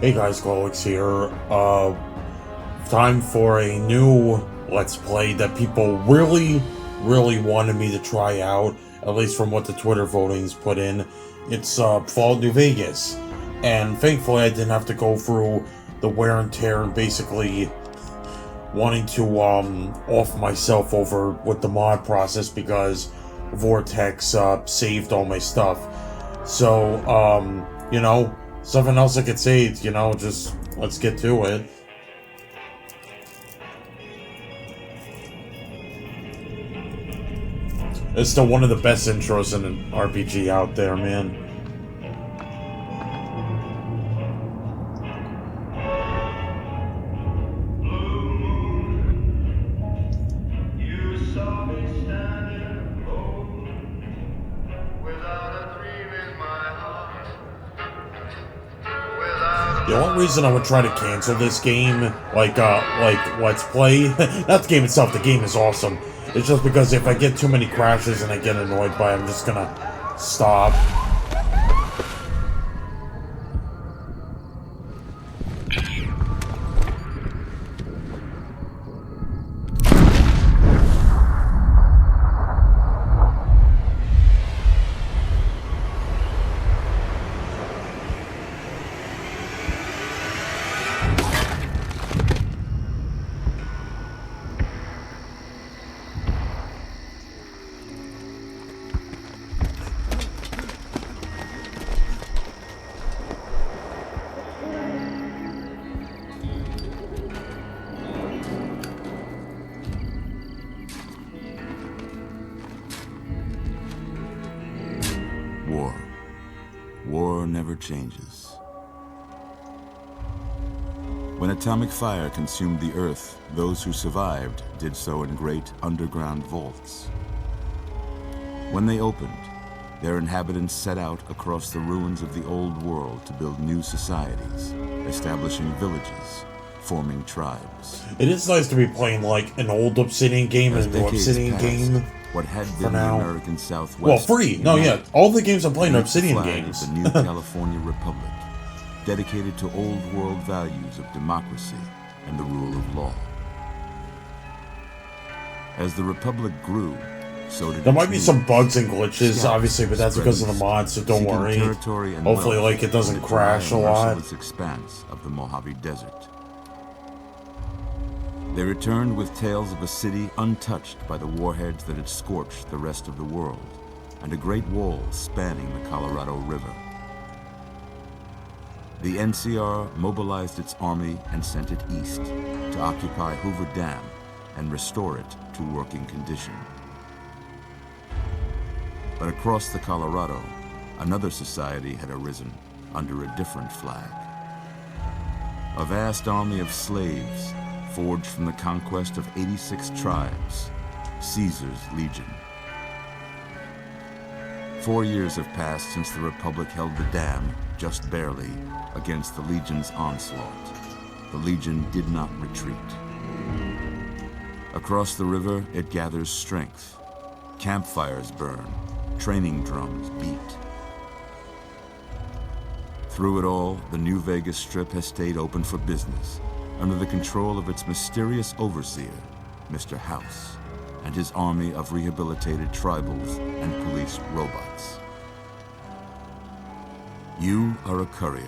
Hey guys, Claylex here. Time for a new Let's Play that people really wanted me to try out, at least from what the Twitter votings put in. It's Fallout New Vegas, and thankfully I didn't have to go through the wear and tear and basically wanting to off myself over with the mod process because Vortex saved all my stuff. So, you know, something else I could say, you know, just let's get to it. It's still one of the best intros in an RPG out there, man. The only reason I would try to cancel this game, like Let's Play, not the game itself, the game is awesome. It's just because if I get too many crashes and I get annoyed by it, I'm just gonna stop. War never changes. When atomic fire consumed the Earth, those who survived did so in great underground vaults. When they opened, their inhabitants set out across the ruins of the old world to build new societies, establishing villages, forming tribes. It is nice to be playing like an old Obsidian game and a new Obsidian game. What had been the American Southwest. Well, free. No, yeah. All the games I'm playing are Obsidian games. The new California Republic, dedicated to old world values of democracy and the rule of law. As the Republic grew, so did there might be some bugs and glitches, obviously, but that's because of the mod, so don't worry. Hopefully, like, it doesn't crash a lot. Expanse of the Mojave Desert. They returned with tales of a city untouched by the warheads that had scorched the rest of the world, and a great wall spanning the Colorado River. The NCR mobilized its army and sent it east to occupy Hoover Dam and restore it to working condition. But across the Colorado, another society had arisen under a different flag. A vast army of slaves forged from the conquest of 86 tribes, Caesar's Legion. 4 years have passed since the Republic held the dam, just barely, against the Legion's onslaught. The Legion did not retreat. Across the river, it gathers strength. Campfires burn, training drums beat. Through it all, the New Vegas Strip has stayed open for business, under the control of its mysterious overseer, Mr. House, and his army of rehabilitated tribals and police robots. You are a courier,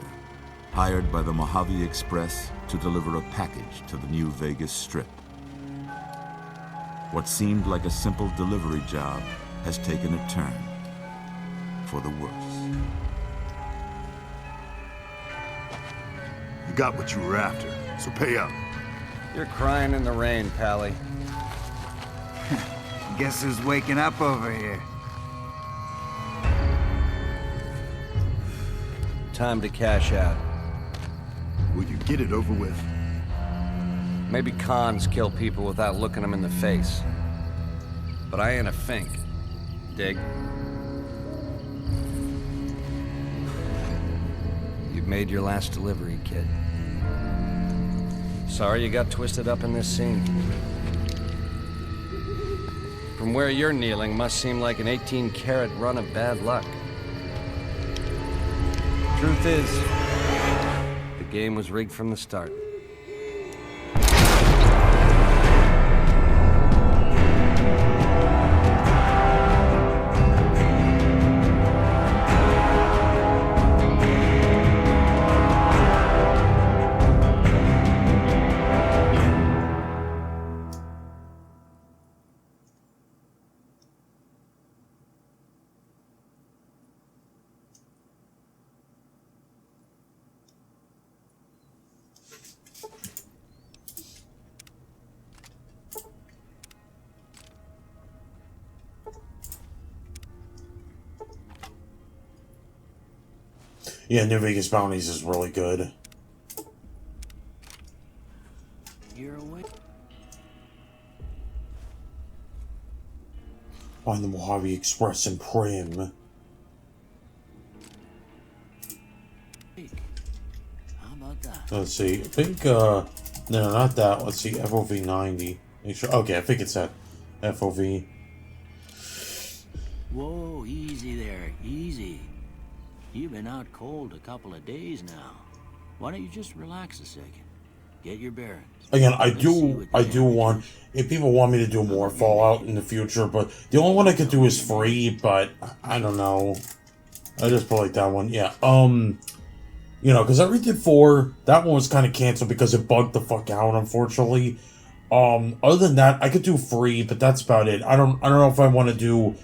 hired by the Mojave Express to deliver a package to the New Vegas Strip. What seemed like a simple delivery job has taken a turn for the worse. You got what you were after. So pay up. You're crying in the rain, Pally. Guess who's waking up over here? Time to cash out. Will you get it over with? Maybe cons kill people without looking them in the face. But I ain't a fink. Dig? You've made your last delivery, kid. Sorry you got twisted up in this scene. From where you're kneeling must seem like an 18-carat run of bad luck. Truth is, the game was rigged from the start. Yeah, New Vegas Bounties is really good. You're awake. Find the Mojave Express and Prim. How about that? Let's see. I think, no, not that. Let's see. FOV 90. Make sure. Okay, I think it's that. FOV. Whoa, easy there, easy. You've been out cold a couple of days now. Why don't you just relax a second? Get your bearings. Again, I do want, if people want me to do more Fallout in the future, but the only one I could do is free, but I don't know. I just put like that one, yeah. You know, because I redid 4, that one was kind of canceled because it bugged the fuck out, unfortunately. Other than that, I could do free, but that's about it. I don't know if I want to do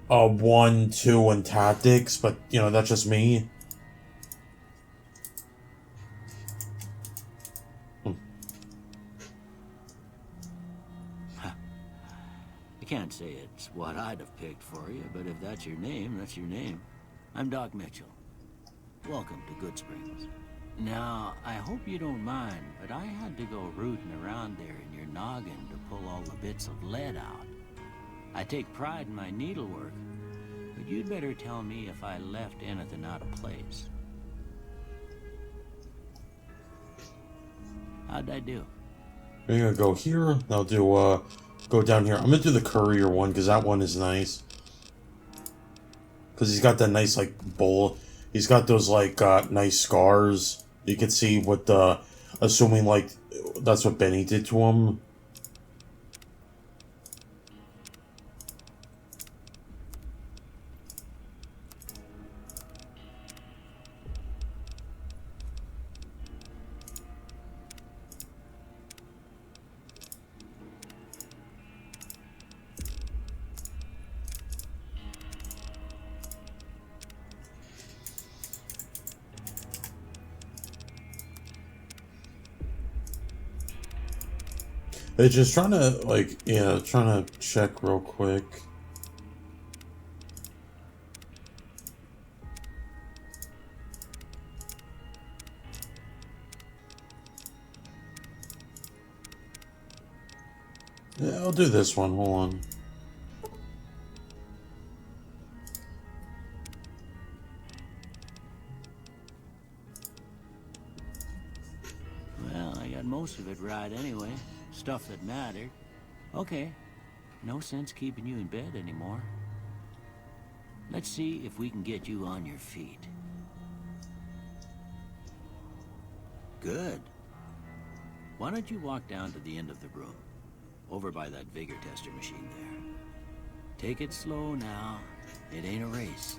1, 2, and tactics, but you know, that's just me. I can't say it's what I'd have picked for you, but if that's your name, that's your name. I'm Doc Mitchell. Welcome to Good Springs. Now, I hope you don't mind, but I had to go rooting around there in your noggin to pull all the bits of lead out. I take pride in my needlework, but you'd better tell me if I left anything out of place. How'd I do? We're gonna go here. I'll do, go down here. I'm gonna do the Courier one, because that one is nice. Because he's got that nice, like, bowl. He's got those, like, nice scars. You can see what the, assuming, like, that's what Benny did to him. It's just trying to, like, yeah, trying to check real quick. Yeah, I'll do this one. Hold on. Well, I got most of it right anyway. Stuff that mattered. Okay, no sense keeping you in bed anymore. Let's see if we can get you on your feet. Good. Why don't you walk down to the end of the room, over by that vigor tester machine there. Take it slow now. It ain't a race.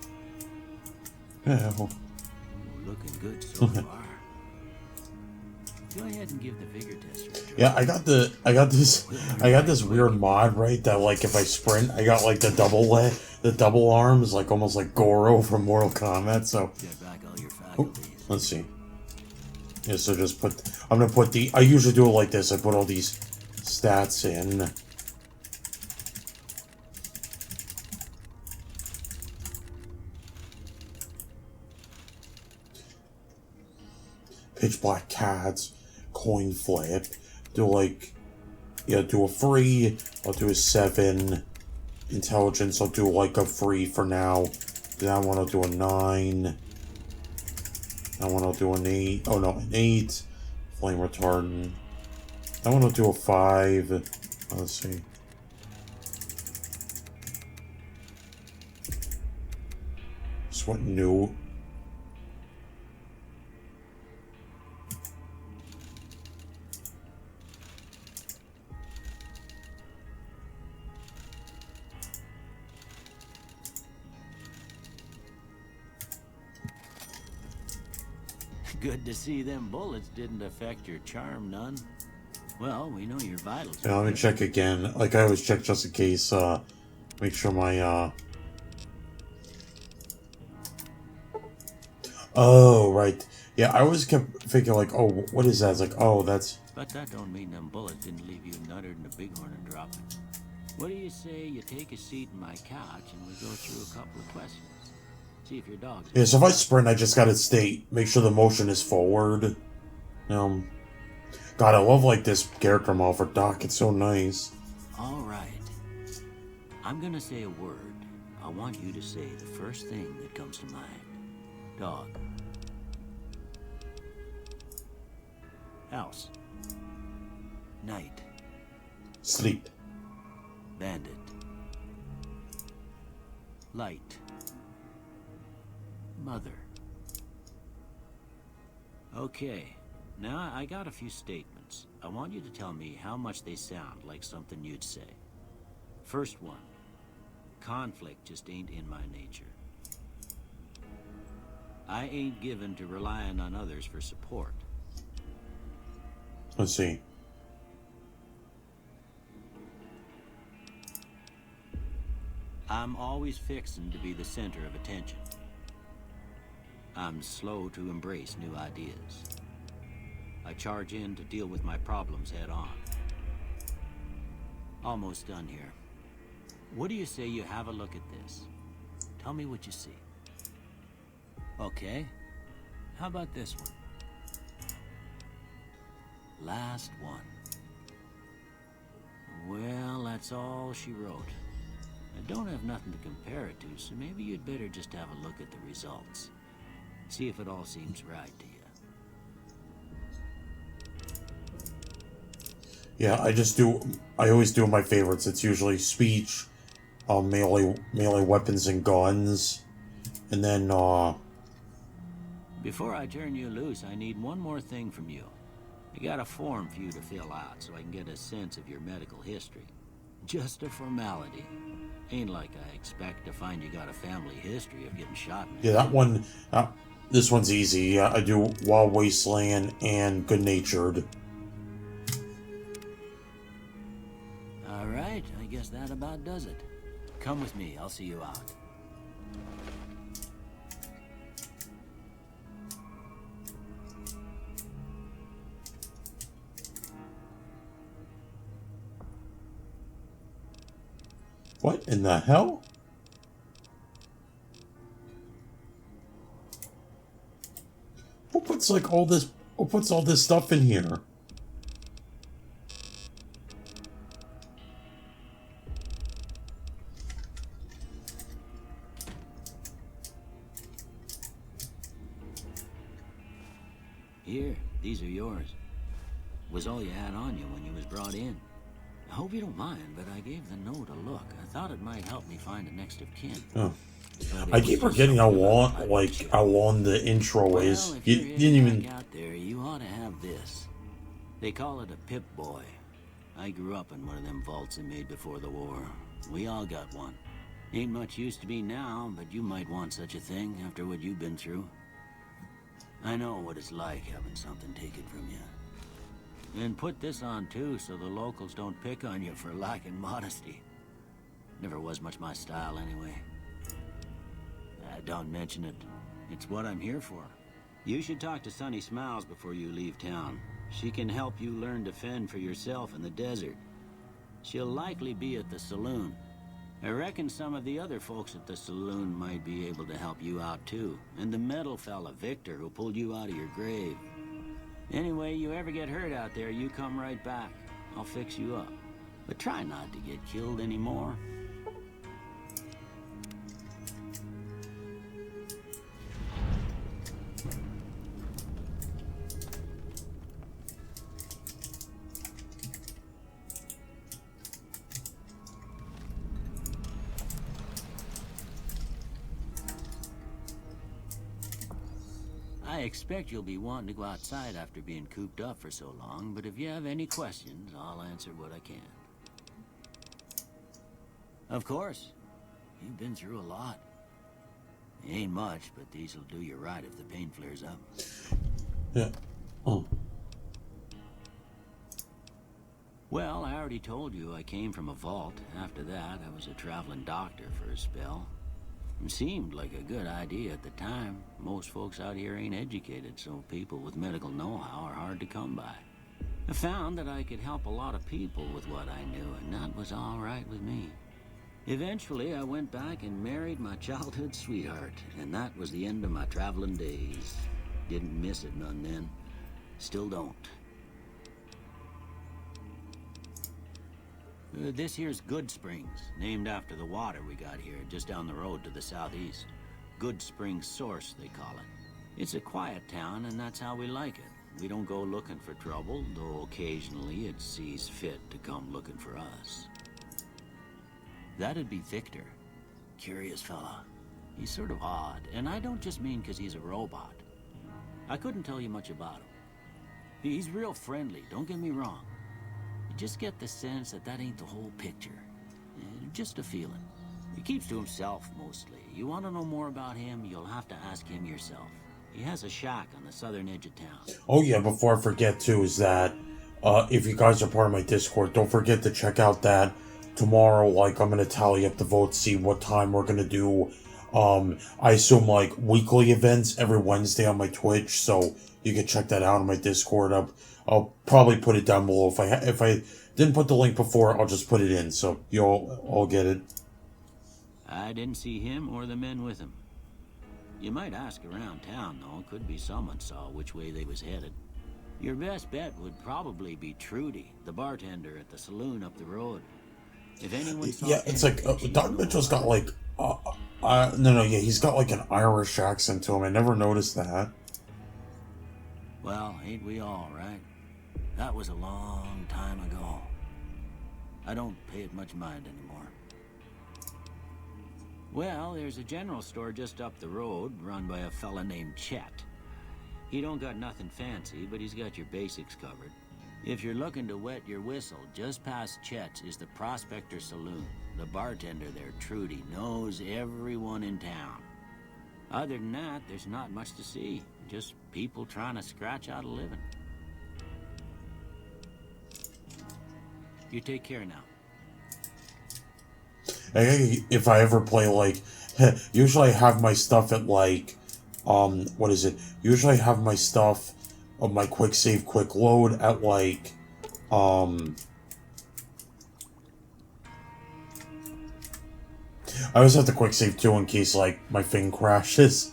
Yeah. Ooh, looking good so far. Go ahead and give the vigor tester a try. Yeah, I got this weird mod, right? That, like, if I sprint, I got, like, the double arms, like, almost like Goro from Mortal Kombat, so. Get back all your faculties. Let's see. Yeah, so just I'm gonna put I usually do it like this, I put all these stats in. Pitch Black Cats, Coin Flip, do like, yeah, do a free, I'll do a 7, Intelligence, I'll do like a free for now, that one I'll do a 9, that one I'll do an 8, oh no, an 8, Flame Retardant, that one I'll do a 5, let's see. Just what new? Good to see them bullets didn't affect your charm none. Well, we know your vitals. Yeah, let me check again. Like I always check just in case, make sure my, Oh, right. Yeah, I always kept thinking like, oh, what is that? It's like, oh, that's... But that don't mean them bullets didn't leave you nuttered in the bighorn and dropping. What do you say you take a seat in my couch and we go through a couple of questions? See if your dog's... Yeah, so if I sprint, I just gotta make sure the motion is forward. God, I love, like, this character model for Doc. It's so nice. All right. I'm gonna say a word. I want you to say the first thing that comes to mind. Dog. House. Night. Sleep. Bandit. Light. Mother. Okay. Now, I got a few statements. I want you to tell me how much they sound like something you'd say. First one. Conflict just ain't in my nature. I ain't given to relying on others for support. Let's see. I'm always fixing to be the center of attention. I'm slow to embrace new ideas. I charge in to deal with my problems head on. Almost done here. What do you say you have a look at this? Tell me what you see. Okay. How about this one? Last one. Well, that's all she wrote. I don't have nothing to compare it to, so maybe you'd better just have a look at the results. See if it all seems right to you. Yeah, I always do my favorites. It's usually speech, melee weapons and guns, and then, Before I turn you loose, I need one more thing from you. I got a form for you to fill out so I can get a sense of your medical history. Just a formality. Ain't like I expect to find you got a family history of getting shot in the yeah, that one, this one's easy. I do Wild Wasteland and Good Natured. All right, I guess that about does it. Come with me, I'll see you out. What in the hell? Who puts like all this? Who puts all this stuff in here? Here, these are yours. Was all you had on you when you was brought in. I hope you don't mind, but I gave the note a look. I thought it might help me find a next of kin. Oh. I keep forgetting how long the intro is. If You you're didn't even. back out there, you ought to have this. They call it a Pip Boy. I grew up in one of them vaults they made before the war. We all got one. Ain't much use to be now, but you might want such a thing after what you've been through. I know what it's like having something taken from you. And put this on too, so the locals don't pick on you for lacking modesty. Never was much my style anyway. Don't mention it. It's what I'm here for. You should talk to Sunny Smiles before you leave town. She can help you learn to fend for yourself in the desert. She'll likely be at the saloon. I reckon some of the other folks at the saloon might be able to help you out too. And the metal fella, Victor, who pulled you out of your grave. Anyway, you ever get hurt out there, you come right back. I'll fix you up. But try not to get killed anymore. I expect you'll be wanting to go outside after being cooped up for so long, but if you have any questions, I'll answer what I can. Of course. You've been through a lot. Ain't much, but these'll do you right if the pain flares up. Yeah. Oh. Well, I already told you I came from a vault. After that, I was a traveling doctor for a spell. It seemed like a good idea at the time. Most folks out here ain't educated, so people with medical know-how are hard to come by. I found that I could help a lot of people with what I knew, and that was all right with me. Eventually, I went back and married my childhood sweetheart, and that was the end of my traveling days. Didn't miss it none then. Still don't. This here's Good Springs, named after the water we got here, just down the road to the southeast. Good Springs Source, they call it. It's a quiet town, and that's how we like it. We don't go looking for trouble, though occasionally it sees fit to come looking for us. That'd be Victor. Curious fella. He's sort of odd, and I don't just mean because he's a robot. I couldn't tell you much about him. He's real friendly, don't get me wrong. You just get the sense that that ain't the whole picture. Just a feeling. He keeps to himself, mostly. You want to know more about him, you'll have to ask him yourself. He has a shack on the southern edge of town. Oh yeah, before I forget too, is that if you guys are part of my Discord, don't forget to check out that tomorrow, like, I'm gonna tally up the votes, see what time we're gonna do. I assume like weekly events every Wednesday on my Twitch, so you can check that out on my Discord. I'll probably put it down below. If I didn't put the link before, I'll just put it in, so you'll all get it. I didn't see him or the men with him. You might ask around town, though. Could be someone saw which way they was headed. Your best bet would probably be Trudy, the bartender at the saloon up the road. If anyone saw yeah, it's like Doc Mitchell's got like he's got like an Irish accent to him. I never noticed that. Well, ain't we all, right? That was a long time ago. I don't pay it much mind anymore. Well, there's a general store just up the road, run by a fella named Chet. He don't got nothing fancy, but he's got your basics covered. If you're looking to wet your whistle, just past Chet's is the Prospector Saloon. The bartender there, Trudy, knows everyone in town. Other than that, there's not much to see. Just people trying to scratch out a living. You take care now. If I ever play, like, usually I have my stuff at, like, what is it? Usually I have my stuff of my quick save, quick load at, like, I always have to quick save, too, in case, like, my thing crashes.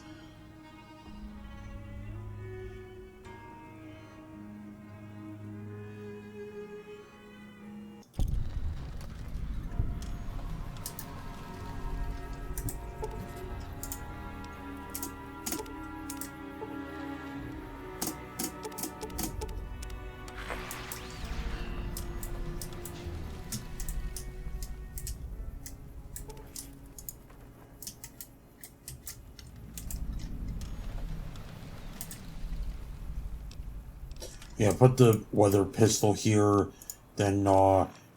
Yeah, put the weather pistol here, then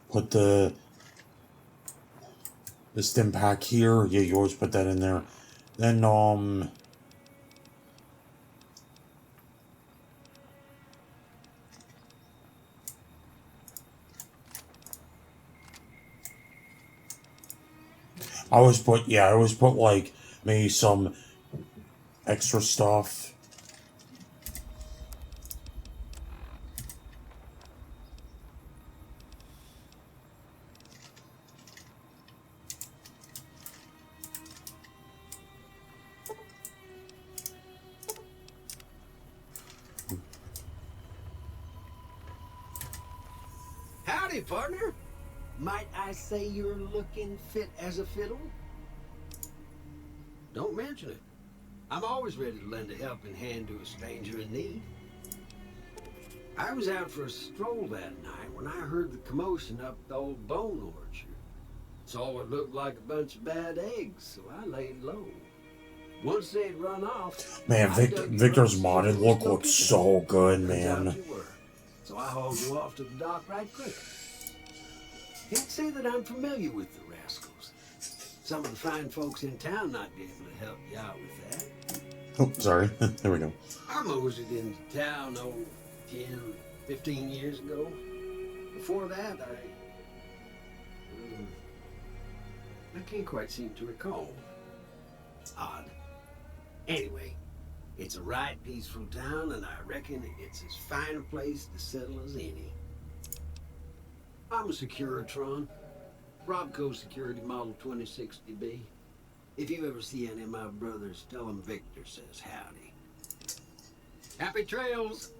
put the stim pack here. Yeah, you always put that in there. Then I always put like maybe some extra stuff. Howdy, partner. Might I say you're looking fit as a fiddle? Don't mention it. I'm always ready to lend a helping hand to a stranger in need. I was out for a stroll that night when I heard the commotion up the old bone orchard. Saw what looked like a bunch of bad eggs, so I laid low. Once they'd run off, Man, Victor's modded look looks so good, man. So I hauled you off to the dock right quick. Can't say that I'm familiar with the rascals. Some of the fine folks in town might be able to help you out with that. Oh, sorry. There we go. I moseyed into town, 10, 15 years ago. Before that, I can't quite seem to recall. Odd. Anyway, it's a right peaceful town, and I reckon it's as fine a place to settle as any. I'm a Securitron. Robco Security Model 2060B. If you ever see any of my brothers, tell them Victor says howdy. Happy trails!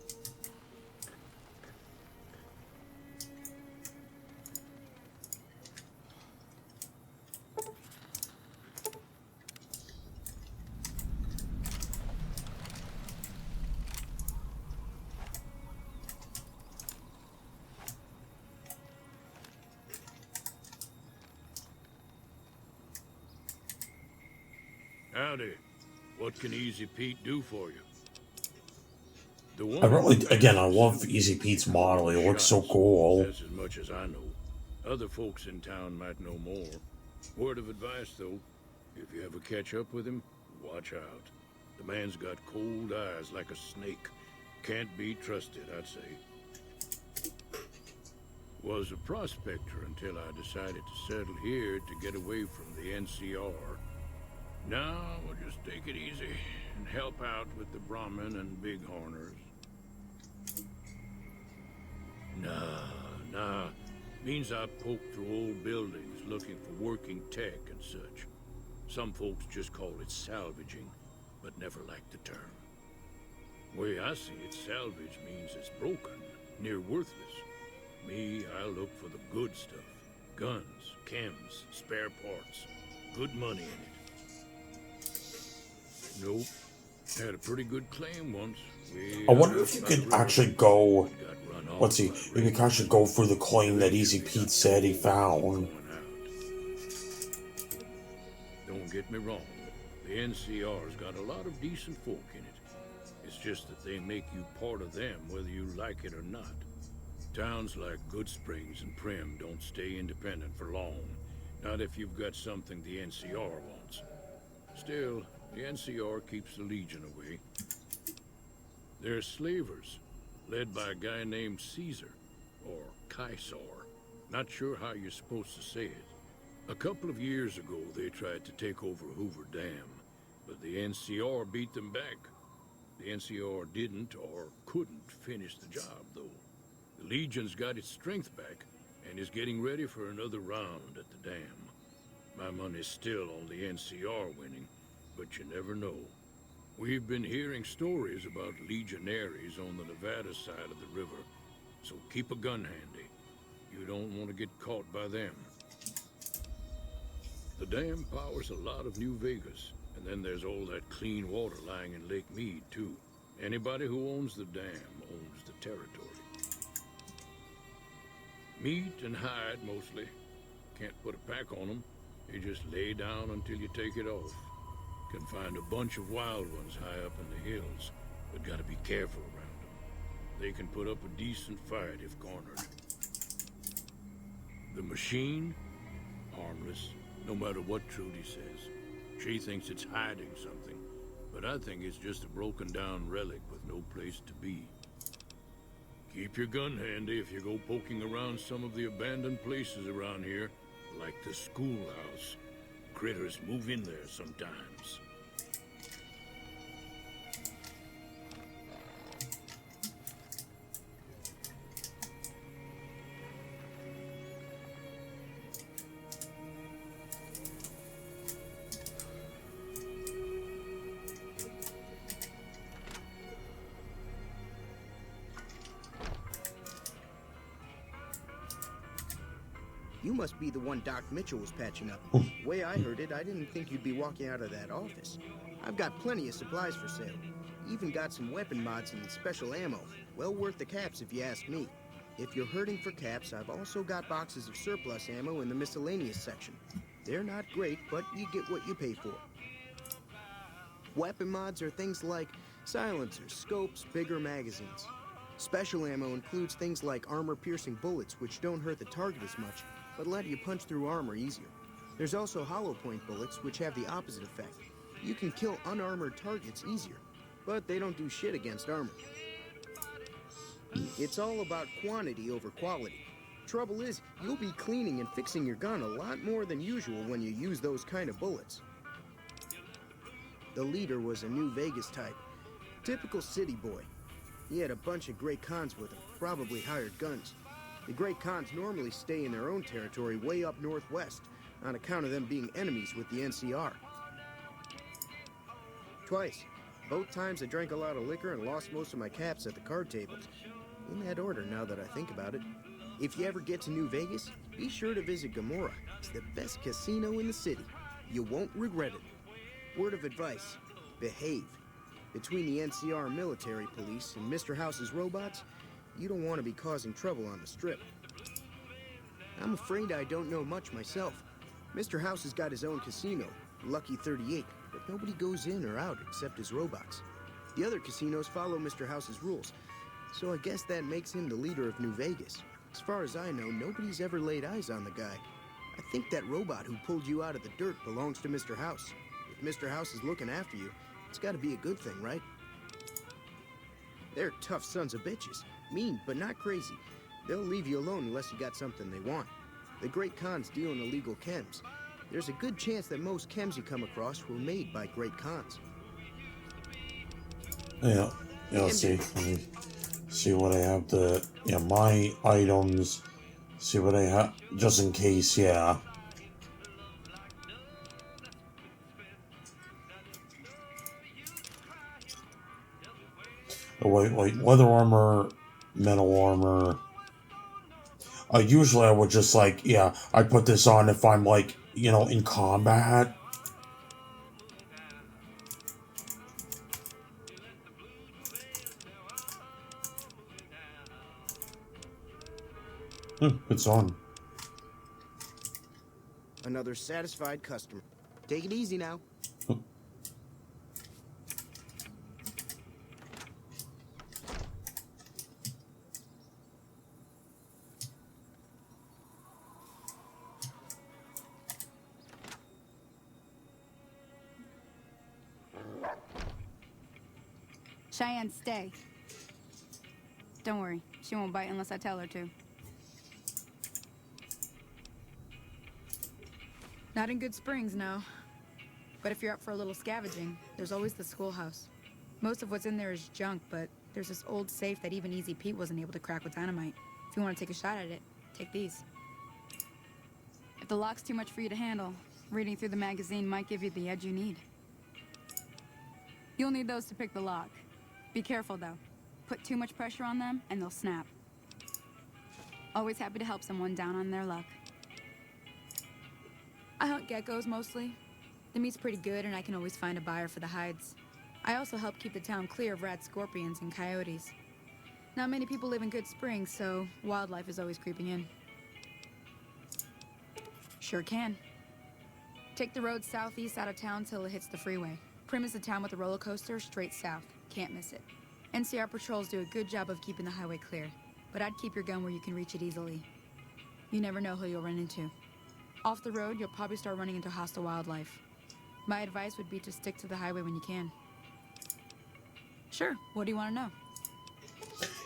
Howdy. What can Easy Pete do for you? I really, again, I love Easy Pete's model. He looks so cool. That's as much as I know. Other folks in town might know more. Word of advice, though, if you ever catch up with him, watch out. The man's got cold eyes like a snake. Can't be trusted, I'd say. Was a prospector until I decided to settle here to get away from the NCR. Now, we'll just take it easy and help out with the Brahmin and Bighorners. Nah. Means I poke through old buildings looking for working tech and such. Some folks just call it salvaging, but never liked the term. Way I see it, salvage means it's broken, near worthless. Me, I look for the good stuff. Guns, chems, spare parts. Good money in it. Nope. Had a pretty good claim once. I wonder if you could actually go... Let's see. You could actually go for the claim that Easy Pete said he found. Don't get me wrong. The NCR's got a lot of decent folk in it. It's just that they make you part of them whether you like it or not. Towns like Good Springs and Prim don't stay independent for long. Not if you've got something the NCR wants. Still, the NCR keeps the Legion away. They're slavers, led by a guy named Caesar, or Caesar. Not sure how you're supposed to say it. A couple of years ago, they tried to take over Hoover Dam, but the NCR beat them back. The NCR didn't or couldn't finish the job, though. The Legion's got its strength back and is getting ready for another round at the dam. My money's still on the NCR winning, but you never know. We've been hearing stories about legionaries on the Nevada side of the river, so keep a gun handy. You don't want to get caught by them. The dam powers a lot of New Vegas, and then there's all that clean water lying in Lake Mead, too. Anybody who owns the dam owns the territory. Meat and hide, mostly. Can't put a pack on them. You just lay down until you take it off. Can find a bunch of wild ones high up in the hills, but gotta be careful around them. They can put up a decent fight if cornered. The machine? Harmless, no matter what Trudy says. She thinks it's hiding something, but I think it's just a broken down relic with no place to be. Keep your gun handy if you go poking around some of the abandoned places around here, like the schoolhouse. Critters move in there sometimes. You must be the one Doc Mitchell was patching up. Way I heard it, I didn't think you'd be walking out of that office. I've got plenty of supplies for sale. Even got some weapon mods and special ammo. Well worth the caps if you ask me. If you're hurting for caps, I've also got boxes of surplus ammo in the miscellaneous section. They're not great, but you get what you pay for. Weapon mods are things like silencers, scopes, bigger magazines. Special ammo includes things like armor-piercing bullets, which don't hurt the target as much, but let you punch through armor easier. There's also hollow point bullets, which have the opposite effect. You can kill unarmored targets easier, but they don't do shit against armor. It's all about quantity over quality. Trouble is, you'll be cleaning and fixing your gun a lot more than usual when you use those kind of bullets. The leader was a New Vegas type. Typical city boy. He had a bunch of Great Khans with him, probably hired guns. The Great Khans normally stay in their own territory way up northwest, on account of them being enemies with the NCR. Twice. Both times I drank a lot of liquor and lost most of my caps at the card tables. In that order, now that I think about it. If you ever get to New Vegas, be sure to visit Gomorrah. It's the best casino in the city. You won't regret it. Word of advice, behave. Between the NCR military police and Mr. House's robots, you don't want to be causing trouble on the strip. I'm afraid I don't know much myself. Mr. House has got his own casino, Lucky 38, but nobody goes in or out except his robots. The other casinos follow Mr. House's rules, so I guess that makes him the leader of New Vegas. As far as I know, nobody's ever laid eyes on the guy. I think that robot who pulled you out of the dirt belongs to Mr. House. If Mr. House is looking after you, it's gotta be a good thing, right? They're tough sons of bitches. Mean, but not crazy. They'll leave you alone unless you got something they want. The Great Khans deal in illegal chems. There's a good chance that most chems you come across were made by Great Khans. Yeah, let's see. Let me see what I have to... Yeah, my items. See what I have, just in case, yeah. Oh, wait, leather armor, metal armor. Usually I would just, like, yeah, I put this on if I'm, like, you know, in combat. It's on. Another satisfied customer. Take it easy now. Cheyenne, stay. Don't worry, she won't bite unless I tell her to. Not in Good Springs, no. But if you're up for a little scavenging, there's always the schoolhouse. Most of what's in there is junk, but there's this old safe that even Easy Pete wasn't able to crack with dynamite. If you want to take a shot at it, take these. If the lock's too much for you to handle, reading through the magazine might give you the edge you need. You'll need those to pick the lock. Be careful, though. Put too much pressure on them, and they'll snap. Always happy to help someone down on their luck. I hunt geckos, mostly. The meat's pretty good, and I can always find a buyer for the hides. I also help keep the town clear of rat scorpions and coyotes. Not many people live in Good Springs, so wildlife is always creeping in. Sure can. Take the road southeast out of town till it hits the freeway. Prim is the town with the roller coaster straight south. Can't miss it. NCR patrols do a good job of keeping the highway clear, but I'd keep your gun where you can reach it easily. You never know who you'll run into. Off the road, you'll probably start running into hostile wildlife. My advice would be to stick to the highway when you can. Sure, what do you want to know?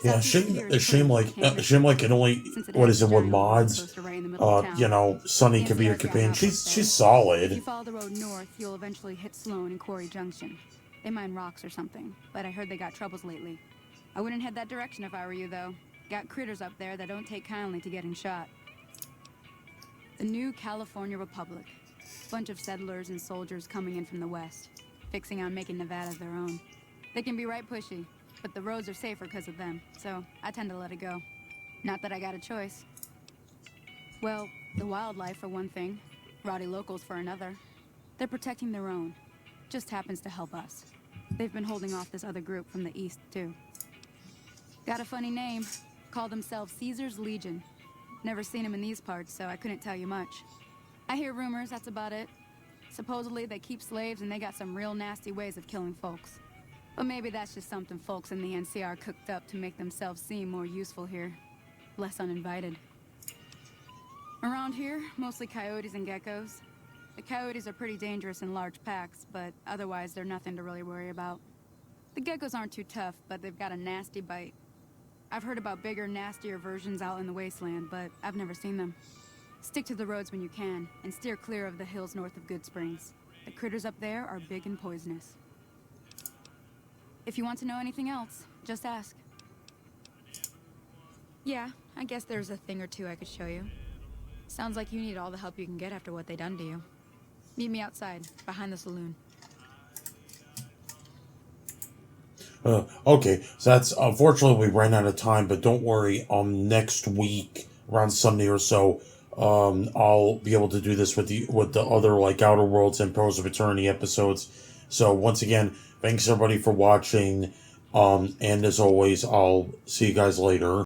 Yeah, shame like it only, what is it, with mods, you know, Sunny could be your companion. She's solid. If you follow the road north, you'll eventually hit Sloan and Quarry Junction. They mine rocks or something, but I heard they got troubles lately. I wouldn't head that direction if I were you, though. Got critters up there that don't take kindly to getting shot. The new California Republic. Bunch of settlers and soldiers coming in from the west, fixing on making Nevada their own. They can be right pushy, but the roads are safer because of them, so I tend to let it go. Not that I got a choice. Well, the wildlife for one thing, rowdy locals for another. They're protecting their own. Just happens to help us. They've been holding off this other group from the east, too. Got a funny name. Call themselves Caesar's Legion. Never seen them in these parts, so I couldn't tell you much. I hear rumors, that's about it. Supposedly they keep slaves and they got some real nasty ways of killing folks. But maybe that's just something folks in the NCR cooked up to make themselves seem more useful here. Less uninvited. Around here, mostly coyotes and geckos. The coyotes are pretty dangerous in large packs, but otherwise they're nothing to really worry about. The geckos aren't too tough, but they've got a nasty bite. I've heard about bigger, nastier versions out in the wasteland, but I've never seen them. Stick to the roads when you can, and steer clear of the hills north of Good Springs. The critters up there are big and poisonous. If you want to know anything else, just ask. Yeah, I guess there's a thing or two I could show you. Sounds like you need all the help you can get after what they done to you. Meet me outside, behind the saloon. Okay, so that's, unfortunately we ran out of time, but don't worry, next week, around Sunday or so, I'll be able to do this with the other, like, Outer Worlds and Pros of Eternity episodes. So, once again, thanks everybody for watching, and as always, I'll see you guys later.